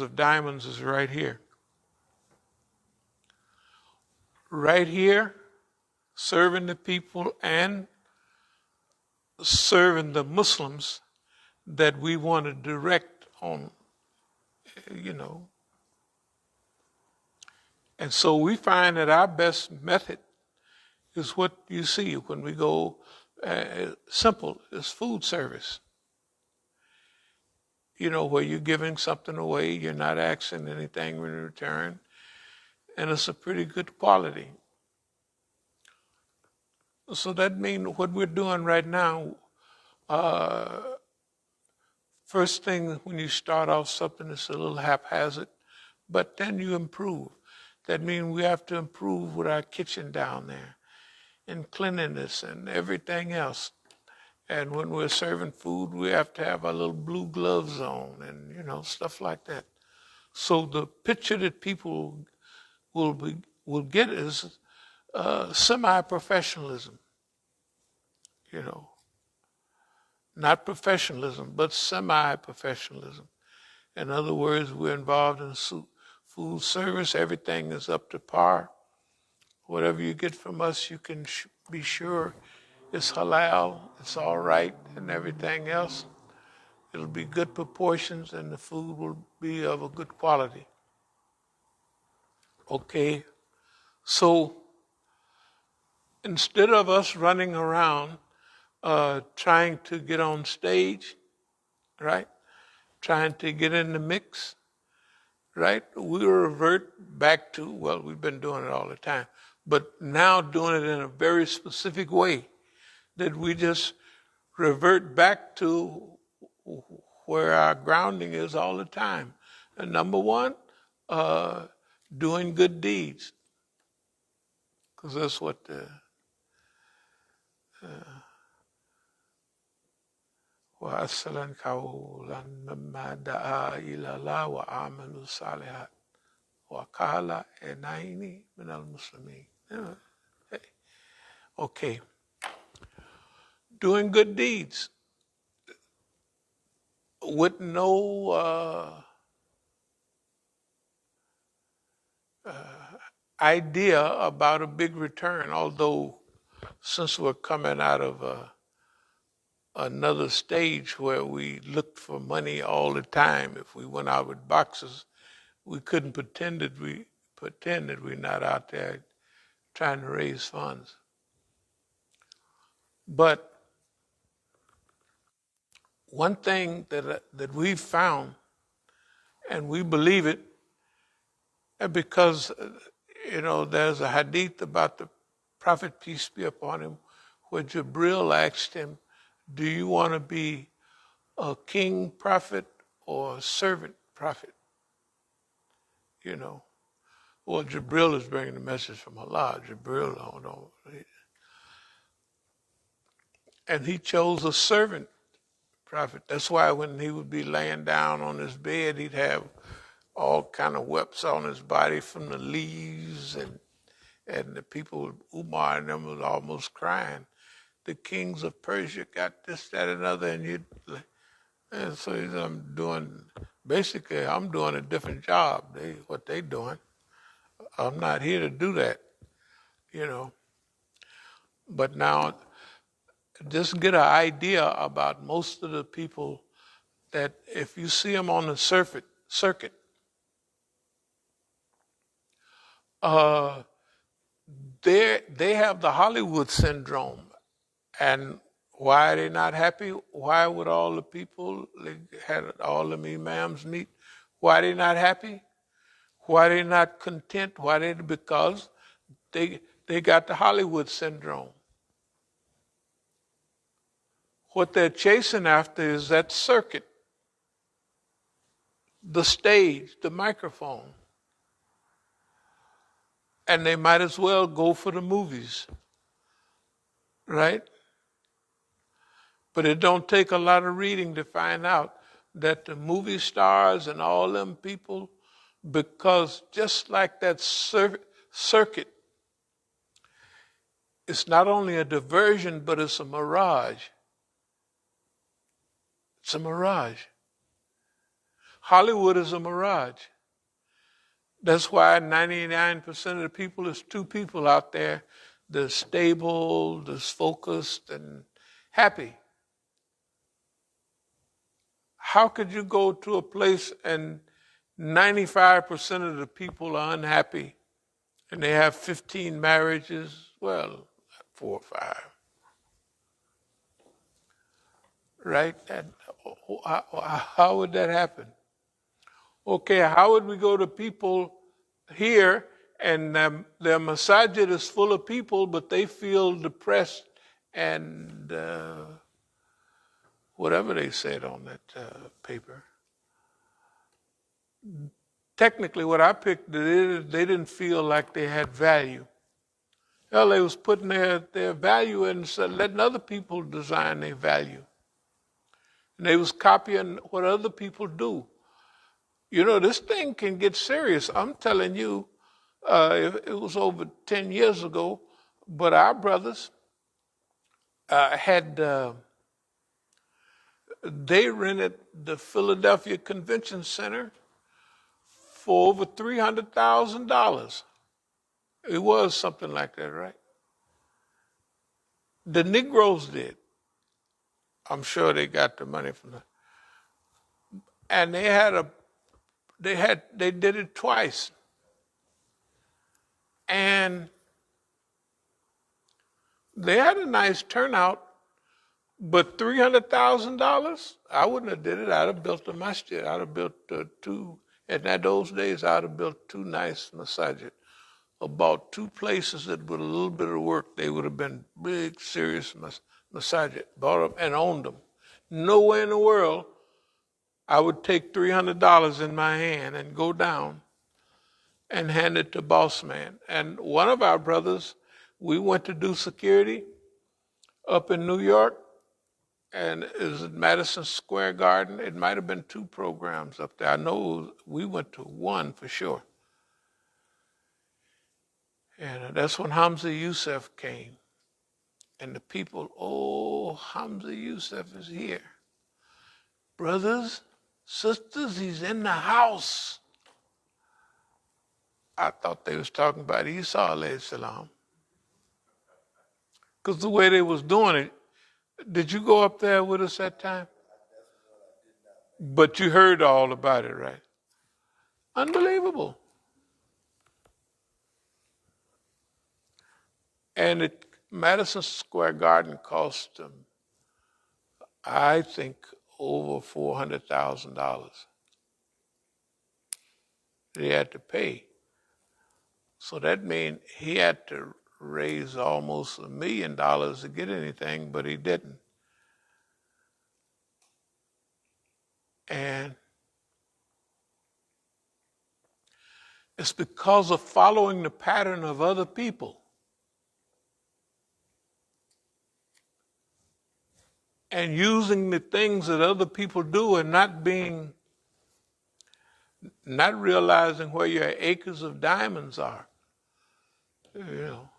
of diamonds is right here. Right here, serving the people and serving the Muslims that we want to direct on, you know. And so we find that our best method is what you see when we go, simple, is food service. You know, where you're giving something away, you're not asking anything in return, and it's a pretty good quality. So that means what we're doing right now, first thing when you start off something that's a little haphazard, but then you improve. That means we have to improve with our kitchen down there and cleanliness and everything else. And when we're serving food, we have to have our little blue gloves on and, you know, stuff like that. So the picture that people will get is semi-professionalism, you know. Not professionalism, but semi-professionalism. In other words, we're involved in food service. Everything is up to par. Whatever you get from us, you can be sure it's halal, it's all right, and everything else. It'll be good proportions, and the food will be of a good quality. Okay, so instead of us running around trying to get on stage, right? Trying to get in the mix, right? We revert back to, well, we've been doing it all the time, but now doing it in a very specific way, that we just revert back to where our grounding is all the time. And number one, doing good deeds, because that's what وَأَسْأَلًا قَوْلًا مِمَّا دَعَا إِلَى اللَّهِ وَآمَنُوا الصَّالِحَاتِ وَقَالَ إِنَّنِي مِنَ الْمُسْلِمِينَ. Okay. Doing good deeds with no idea about a big return, although since we're coming out of another stage where we looked for money all the time. If we went out with boxes, we couldn't pretend that we're not out there trying to raise funds. But one thing that we've found, and we believe it, because you know there's a hadith about the Prophet, peace be upon him, where Jibril asked him, "Do you want to be a king prophet or a servant prophet?" You know, well, Jibril is bringing the message from Allah. Jibril don't know. And he chose a servant prophet. That's why when he would be laying down on his bed, he'd have all kind of webs on his body from the leaves, and the people, Umar and them, was almost crying. The kings of Persia got this, that, and other, and so I'm doing a different job. What they doing. I'm not here to do that, you know. But now, just get an idea about most of the people that if you see them on the circuit, they have the Hollywood syndrome. And why are they not happy? Why would all the people, they had all them imams meet, why are they not happy? Why are they not content? Because they got the Hollywood syndrome. What they're chasing after is that circuit, the stage, the microphone. And they might as well go for the movies, right? But it don't take a lot of reading to find out that the movie stars and all them people, because just like that circuit, it's not only a diversion, but it's a mirage. It's a mirage. Hollywood is a mirage. That's why 99% of the people is two people out there that's stable, that's focused, and happy. How could you go to a place and 95% of the people are unhappy and they have 15 marriages? Well, 4 or 5. Right? And how would that happen? Okay, how would we go to people here and their masjid is full of people, but they feel depressed and whatever they said on that paper. Technically, what I picked, they didn't feel like they had value. Hell, they was putting their value in, letting other people design their value. And they was copying what other people do. You know, this thing can get serious. I'm telling you, it was over 10 years ago, but our brothers they rented the Philadelphia Convention Center for over $300,000. It was something like that, right? The Negroes did. I'm sure they got the money from that. And they did it twice. And they had a nice turnout, but $300,000, I wouldn't have did it. I'd have built a masjid. I'd have built two, and in those days, I'd have built 2 nice masajid. About 2 places that with a little bit of work, they would have been big, serious masajid. Bought them and owned them. Nowhere in the world I would take $300 in my hand and go down and hand it to boss man. And one of our brothers, we went to do security up in New York, and it was at Madison Square Garden. It might have been 2 programs up there. I know we went to 1 for sure. And that's when Hamza Youssef came. And the people, oh, Hamza Youssef is here. Brothers, sisters, he's in the house. I thought they was talking about Isa alayhi salam. Because the way they was doing it, did you go up there with us that time? But you heard all about it, right? Unbelievable. And Madison Square Garden cost them, I think, over $400,000. They had to pay. So that means he had to raise almost $1 million to get anything, but he didn't. And it's because of following the pattern of other people. And using the things that other people do and not realizing where your acres of diamonds are. You know,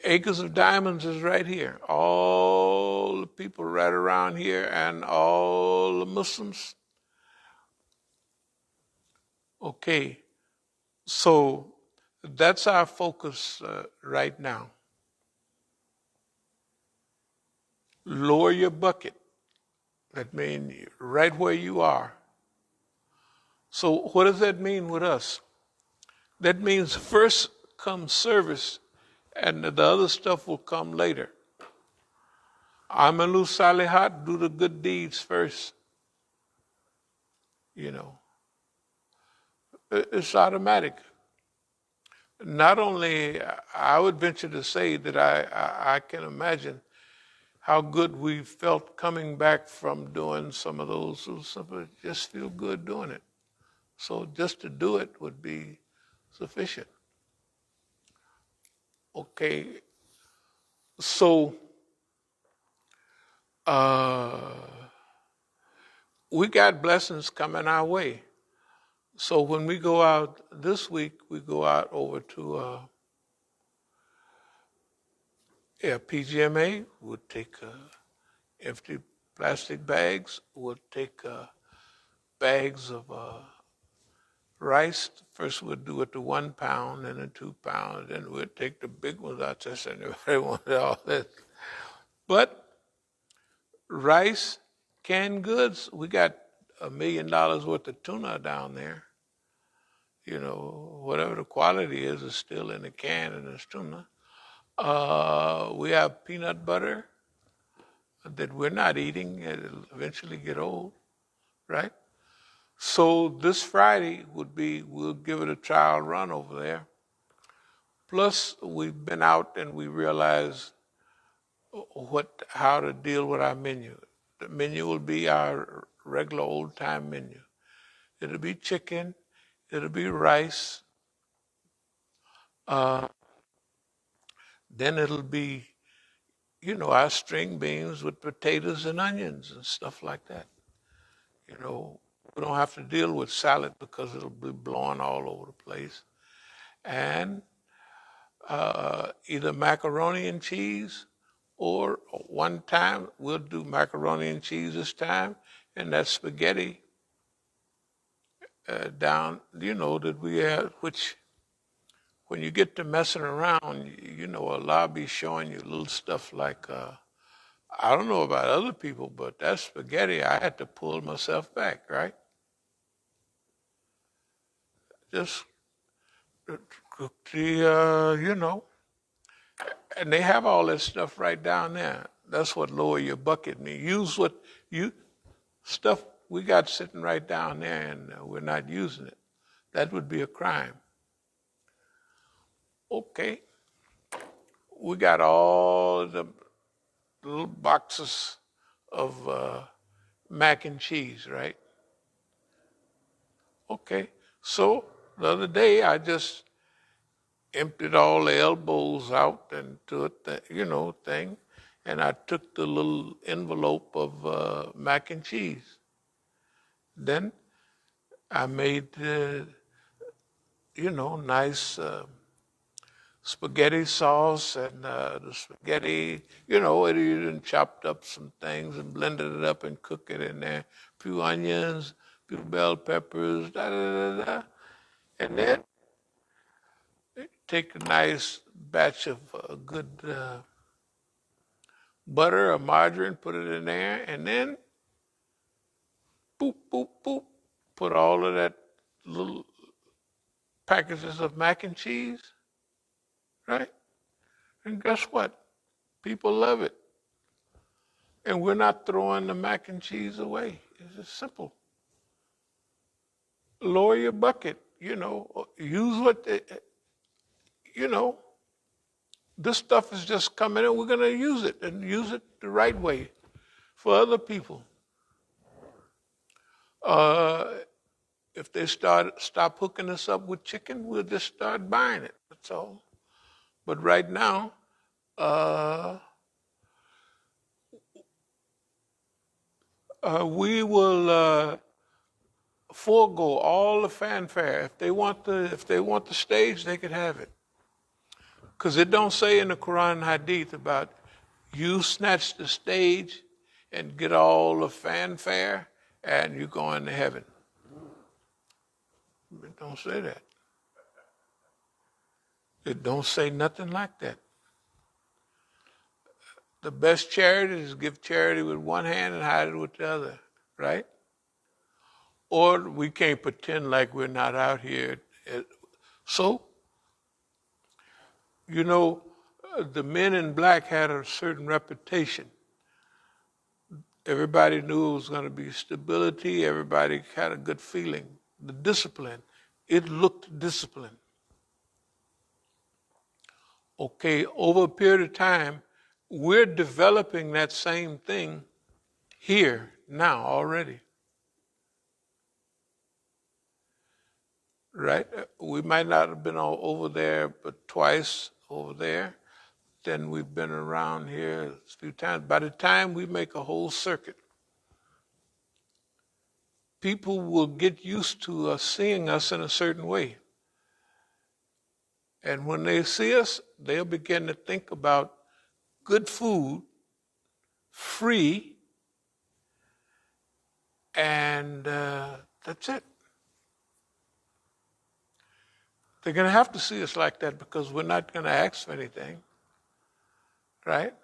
acres of diamonds is right here. All the people right around here and all the Muslims. Okay, so that's our focus right now. Lower your bucket. That means right where you are. So what does that mean with us? That means first comes service and the other stuff will come later. Amalu salihat, do the good deeds first. You know, it's automatic. Not only, I would venture to say that I can imagine how good we felt coming back from doing some of those who just feel good doing it. So just to do it would be sufficient. Okay, so we got blessings coming our way. So when we go out this week, we go out over to PGMA. We'll take empty plastic bags. We'll take bags of rice. First we'll do it to 1 pound and then 2 pounds. Then we'll take the big ones out there and everybody wanted all this. But rice, canned goods, we got $1 million worth of tuna down there. You know, whatever the quality is still in the can and it's tuna. We have peanut butter that we're not eating. It'll eventually get old, right? So this Friday we'll give it a trial run over there. Plus, we've been out and we realized how to deal with our menu. The menu will be our regular old-time menu. It'll be chicken, it'll be rice, then it'll be, you know, our string beans with potatoes and onions and stuff like that. You know, we don't have to deal with salad because it'll be blowing all over the place. And either macaroni and cheese, or one time we'll do macaroni and cheese this time, and that spaghetti down, you know, that we have, which when you get to messing around, you know, Allah be showing you little stuff like, I don't know about other people, but that spaghetti, I had to pull myself back, right? Just cook the, you know, and they have all that stuff right down there. That's what lower your bucket means. Use what stuff we got sitting right down there and we're not using it. That would be a crime. Okay. We got all the little boxes of mac and cheese, right? Okay. So the other day I just emptied all the elbows out into a thing, and I took the little envelope of mac and cheese. Then I made, nice spaghetti sauce and the spaghetti, you know, it even chopped up some things and blended it up and cooked it in there. A few onions, a few bell peppers, and then take a nice batch of good butter or margarine, put it in there, and then boop, boop, boop, put all of that little packages of mac and cheese, right? And guess what? People love it. And we're not throwing the mac and cheese away. It's just simple. Lower your bucket, you know, use what, you know, this stuff is just coming in. We're going to use it and use it the right way for other people. If they stop hooking us up with chicken, we'll just start buying it. That's all. But right now, we will forego all the fanfare. If they want the stage, they could have it. Because it don't say in the Quran and Hadith about you snatch the stage and get all the fanfare and you go into heaven. It don't say that. It don't say nothing like that. The best charity is give charity with one hand and hide it with the other, right? Or we can't pretend like we're not out here. So, you know, the men in black had a certain reputation. Everybody knew it was going to be stability. Everybody had a good feeling. The discipline, it looked disciplined. Okay, over a period of time, we're developing that same thing here now already. Right? We might not have been over there, but twice over there. Then we've been around here a few times. By the time we make a whole circuit, people will get used to us seeing us in a certain way. And when they see us, they'll begin to think about good food, free, and That's it. They're going to have to see us like that because we're not going to ask for anything, right?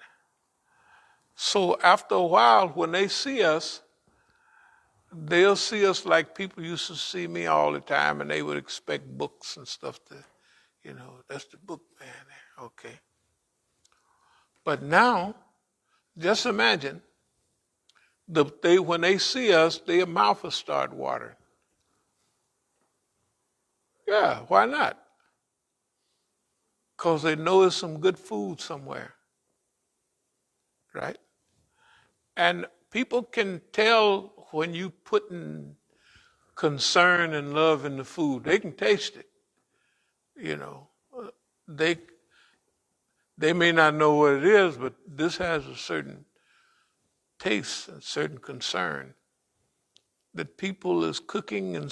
So after a while, when they see us, they'll see us like people used to see me all the time, and they would expect books and stuff to, that's the book man. Okay. But now, just imagine, when they see us, their mouth will start watering. Yeah, why not? Because they know there's some good food somewhere, right? And people can tell when you putting concern and love in the food. They can taste it. They they may not know what it is, but this has a certain taste and certain concern that people is cooking and